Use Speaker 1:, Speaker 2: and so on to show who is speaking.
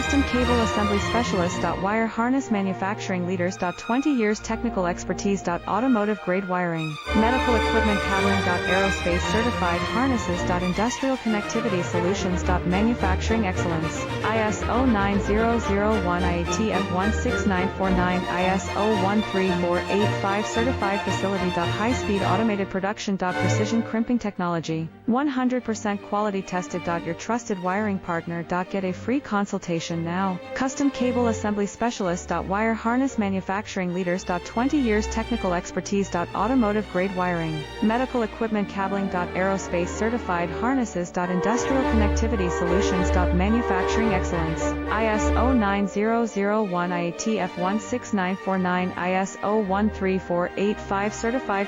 Speaker 1: Custom Cable Assembly Specialist. Wire Harness Manufacturing Leaders. 20 years technical expertise. Automotive grade wiring. Medical equipment cabling. Aerospace certified harnesses. Industrial connectivity solutions. Manufacturing excellence. ISO 9001 IATF 16949 ISO 13485 certified facility. High speed automated production. Precision crimping technology. 100% quality tested. Your trusted wiring partner. Get a free consultation now. Custom Cable Assembly Specialist. Wire Harness Manufacturing Leaders. 20 years technical expertise. Automotive grade wiring. Medical equipment cabling. Aerospace certified harnesses. Industrial connectivity solutions. Manufacturing excellence. ISO 9001 IATF 16949 ISO 13485 certified